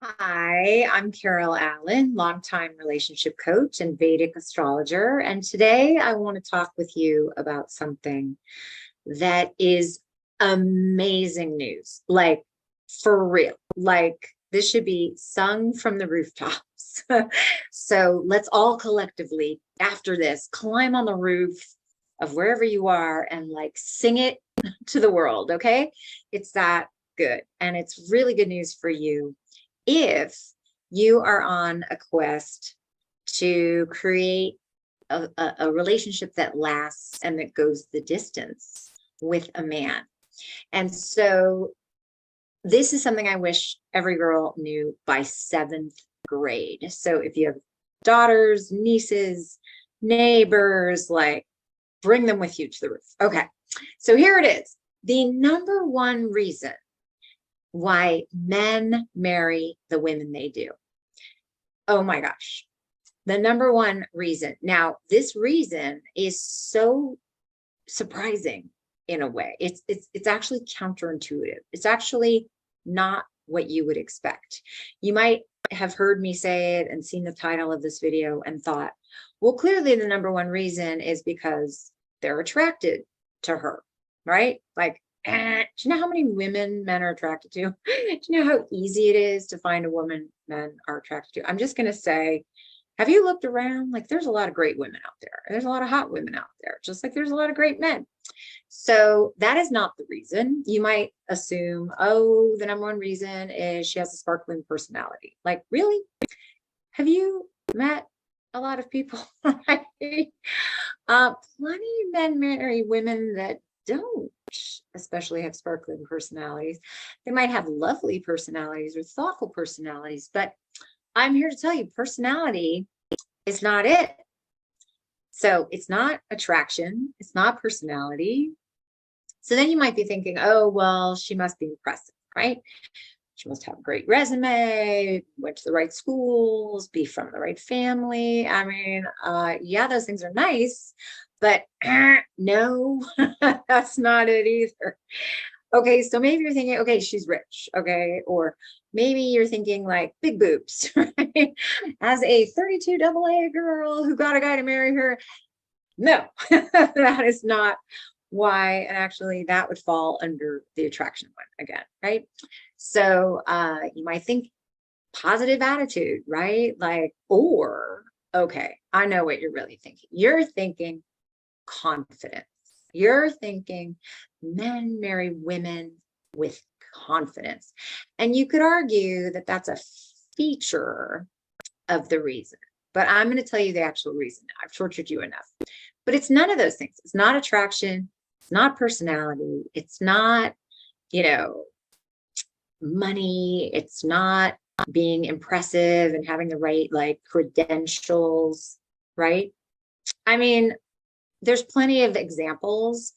Hi, I'm Carol Allen, longtime relationship coach and Vedic astrologer. And today I want to talk with you about something that is amazing news. Like, for real. Like, this should be sung from the rooftops. So let's all collectively, after this, climb on the roof of wherever you are and like sing it to the world. Okay. It's that good. And it's really good news for you if you are on a quest to create a relationship that lasts and that goes the distance with a man. And so this is something I wish every girl knew by seventh grade. So if you have daughters, nieces, neighbors, like bring them with you to the roof. Okay. So here it is. The number one reason why men marry the women they do. Oh my gosh. The number one reason. Now, this reason is so surprising in a way. It's actually counterintuitive. It's actually not what you would expect. You might have heard me say it and seen the title of this video and thought, well, clearly the number one reason is because they're attracted to her, right? Like, do you know how many women men are attracted to? Do you know how easy it is to find a woman men are attracted to? I'm just going to say, have you looked around? Like, there's a lot of great women out there. There's a lot of hot women out there, just like there's a lot of great men. So that is not the reason. You might assume, oh, the number one reason is she has a sparkling personality. Like, really? Have you met a lot of people? Plenty of men marry women that don't especially have sparkling personalities. They might have lovely personalities or thoughtful personalities, but I'm here to tell you personality is not it. So it's not attraction, it's not personality. So then you might be thinking, oh, well, she must be impressive, right? She must have a great resume, went to the right schools, be from the right family. I mean, yeah, those things are nice, but no, that's not it either. Okay, so maybe you're thinking, okay, she's rich, okay, or maybe you're thinking like big boobs, right? As a 32 AA girl who got a guy to marry her, no, that is not why. And actually, that would fall under the attraction one again, right? So you might think positive attitude, right? Like, or, okay, I know what you're really thinking. You're thinking confidence. You're thinking men marry women with confidence. And you could argue that that's a feature of the reason. But I'm going to tell you the actual reason. I've tortured you enough. But it's none of those things. It's not attraction. It's not personality. It's not, you know, money. It's not being impressive and having the right like credentials, right? I mean, there's plenty of examples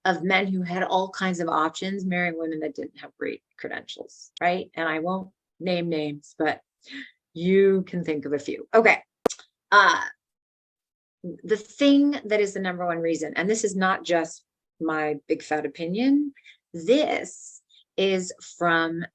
of men who had all kinds of options marrying women that didn't have great credentials, right? And I won't name names, but you can think of a few. Okay. The thing that is the number one reason, and this is not just my big fat opinion, this is from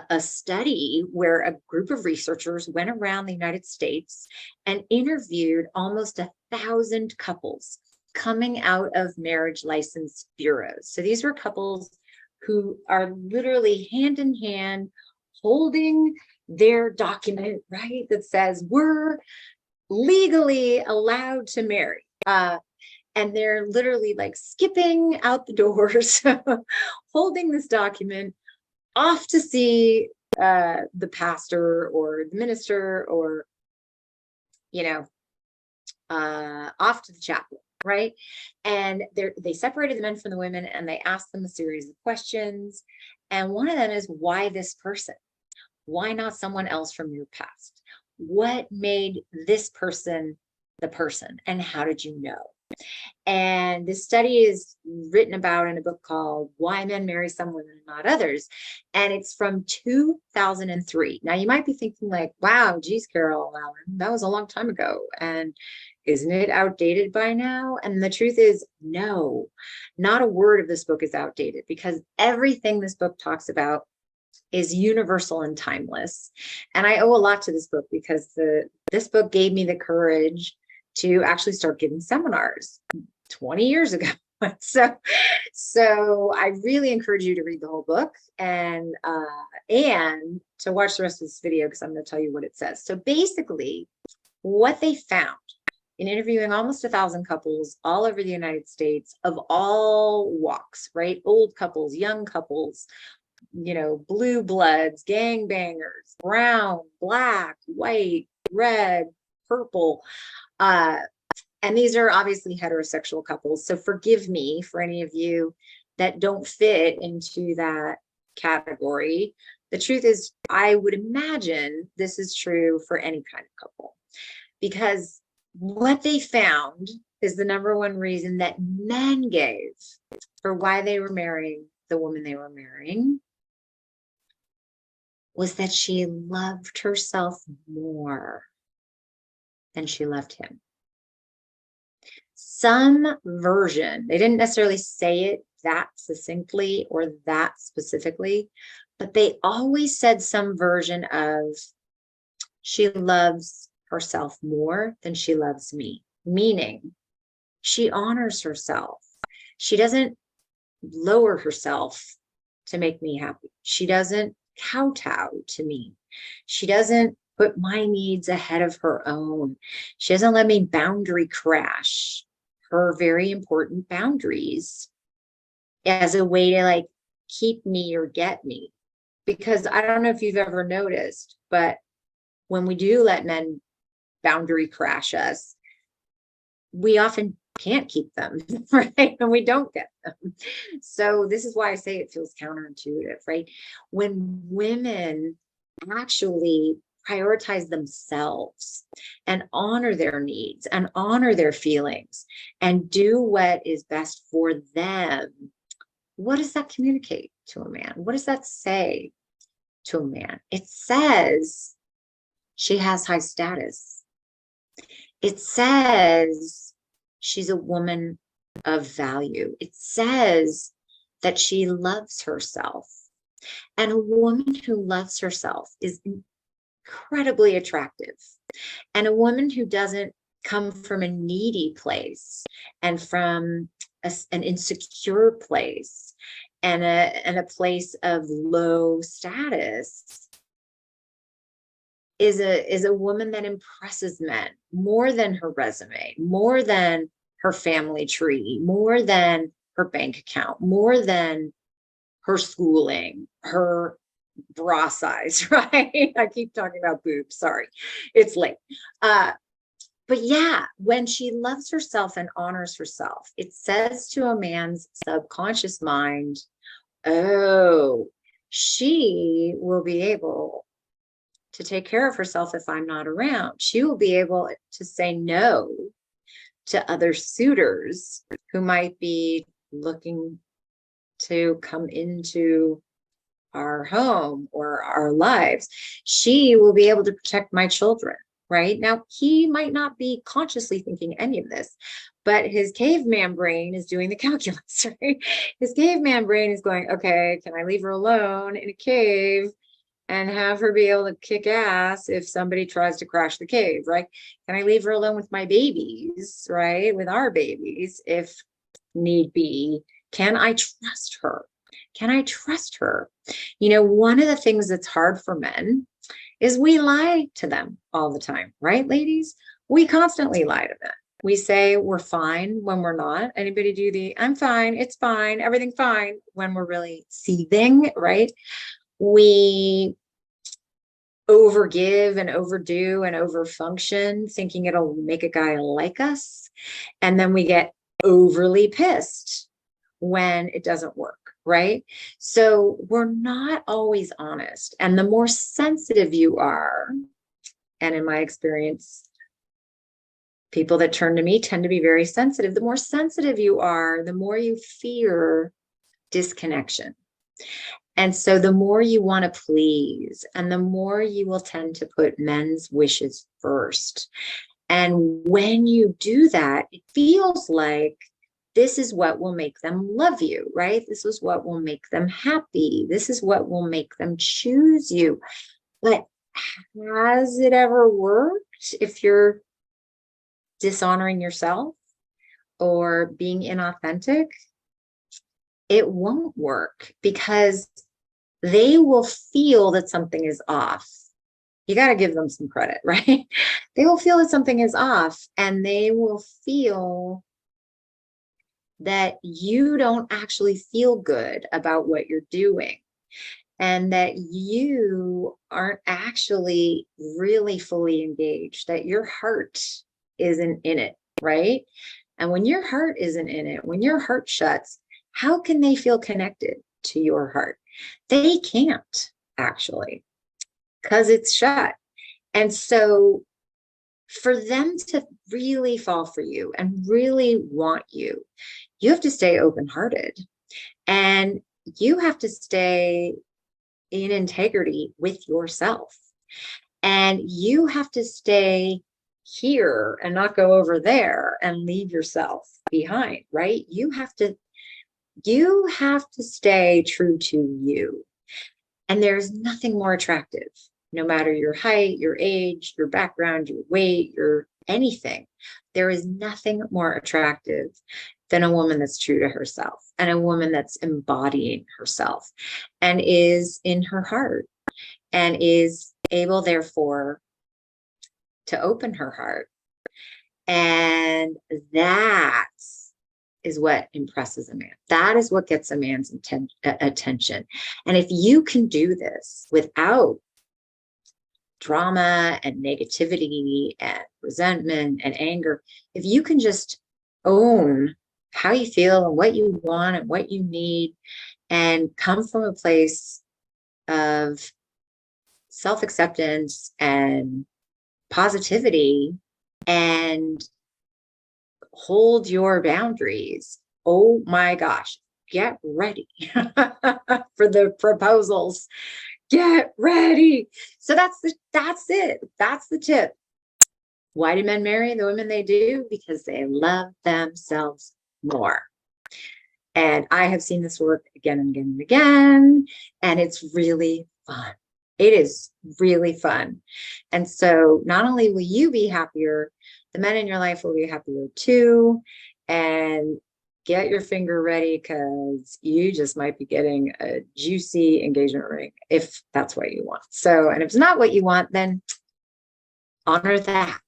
a study where a group of researchers went around the United States and interviewed almost 1,000 couples coming out of marriage license bureaus. So these were couples who are literally hand in hand holding their document, right, that says we're legally allowed to marry. And they're literally like skipping out the doors, holding this document off to see the pastor or the minister or, you know, off to the chapel, right? And they separated the men from the women and they asked them a series of questions. And one of them is, why this person? Why not someone else from your past? What made this person the person? And how did you know? And this study is written about in a book called Why Men Marry Some Women and Not Others. And it's from 2003. Now you might be thinking like, wow, geez, Carol Allen, that was a long time ago. And isn't it outdated by now? And the truth is, no, not a word of this book is outdated because everything this book talks about is universal and timeless. And I owe a lot to this book because this book gave me the courage to actually start giving seminars 20 years ago. So I really encourage you to read the whole book and to watch the rest of this video, because I'm going to tell you what it says. So basically, what they found in interviewing almost 1,000 couples all over the United States of all walks, right? Old couples, young couples, blue bloods, gangbangers, brown, black, white, red, purple. And these are obviously heterosexual couples. So forgive me for any of you that don't fit into that category. The truth is, I would imagine this is true for any kind of couple, because what they found is the number one reason that men gave for why they were marrying the woman they were marrying was that she loved herself more than she loved him. Some version, they didn't necessarily say it that succinctly or that specifically, but they always said some version of, she loves herself more than she loves me, meaning she honors herself. She doesn't lower herself to make me happy. She doesn't kowtow to me. She doesn't put my needs ahead of her own. She doesn't let me boundary crash her very important boundaries as a way to keep me or get me. Because I don't know if you've ever noticed, but when we do let men boundary crash us, we often can't keep them, right? And we don't get them. So this is why I say it feels counterintuitive, right? When women actually prioritize themselves and honor their needs and honor their feelings and do what is best for them, what does that communicate to a man? What does that say to a man? It says she has high status. It says she's a woman of value. It says that she loves herself. And a woman who loves herself is incredibly attractive. And a woman who doesn't come from a needy place and from an insecure place and a place of low status is a woman that impresses men more than her resume, more than her family tree, more than her bank account, more than her schooling, her bra size, right? I keep talking about boobs. Sorry, it's late. But yeah, when she loves herself and honors herself, it says to a man's subconscious mind, oh, she will be able to take care of herself if I'm not around. She will be able to say no to other suitors who might be looking to come into our home or our lives. She will be able to protect my children, right? Now, he might not be consciously thinking any of this, but his caveman brain is doing the calculus, right? His caveman brain is going, okay, can I leave her alone in a cave and have her be able to kick ass if somebody tries to crash the cave, right? Can I leave her alone with my babies, right? With our babies, if need be? Can I trust her? Can I trust her? One of the things that's hard for men is we lie to them all the time, right, ladies? We constantly lie to them. We say we're fine when we're not. Anybody do the I'm fine, it's fine, everything fine, when we're really seething, right? We overgive and overdo and overfunction, thinking it'll make a guy like us. And then we get overly pissed when it doesn't work, right? So we're not always honest. And the more sensitive you are, and in my experience, people that turn to me tend to be very sensitive. The more sensitive you are, the more you fear disconnection. And so the more you want to please, and the more you will tend to put men's wishes first. And when you do that, it feels like this is what will make them love you, right? This is what will make them happy. This is what will make them choose you. But has it ever worked if you're dishonoring yourself or being inauthentic? It won't work, because they will feel that something is off. You got to give them some credit, right? They will feel that something is off, and they will feel that you don't actually feel good about what you're doing, and that you aren't actually really fully engaged, that your heart isn't in it, right? And when your heart isn't in it, when your heart shuts, how can they feel connected to your heart? They can't, actually, because it's shut. And so for them to really fall for you and really want you, you have to stay open-hearted, and you have to stay in integrity with yourself. And you have to stay here and not go over there and leave yourself behind, right? You have to stay true to you. And there's nothing more attractive, no matter your height, your age, your background, your weight, your anything. There is nothing more attractive than a woman that's true to herself, and a woman that's embodying herself and is in her heart and is able, therefore, to open her heart. And that is what impresses a man. That is what gets a man's attention. And if you can do this without drama and negativity and resentment and anger, if you can just own how you feel and what you want and what you need, and come from a place of self-acceptance and positivity, and hold your boundaries, oh my gosh, get ready for the proposals. Get ready. So that's it. That's the tip. Why do men marry the women they do? Because they love themselves more. And I have seen this work again and again and again, and it's really fun. It is really fun. And so not only will you be happier, the men in your life will be happier too. And get your finger ready, because you just might be getting a juicy engagement ring if that's what you want. So, and if it's not what you want, then honor that.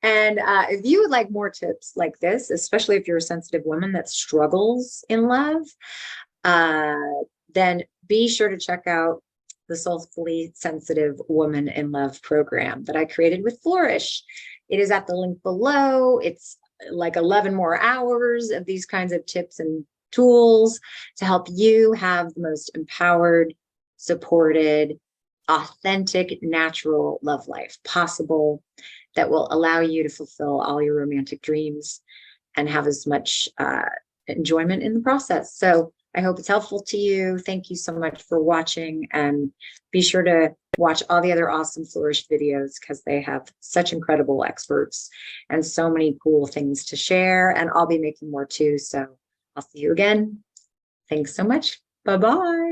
And if you would like more tips like this, especially if you're a sensitive woman that struggles in love, then be sure to check out the Soulfully Sensitive Woman in Love program that I created with Flourish. It is at the link below. It's like 11 more hours of these kinds of tips and tools to help you have the most empowered, supported, authentic, natural love life possible, that will allow you to fulfill all your romantic dreams and have as much enjoyment in the process. So I hope it's helpful to you. Thank you so much for watching, and be sure to watch all the other awesome Flourish videos, because they have such incredible experts and so many cool things to share, and I'll be making more too. So I'll see you again. Thanks so much. Bye-bye.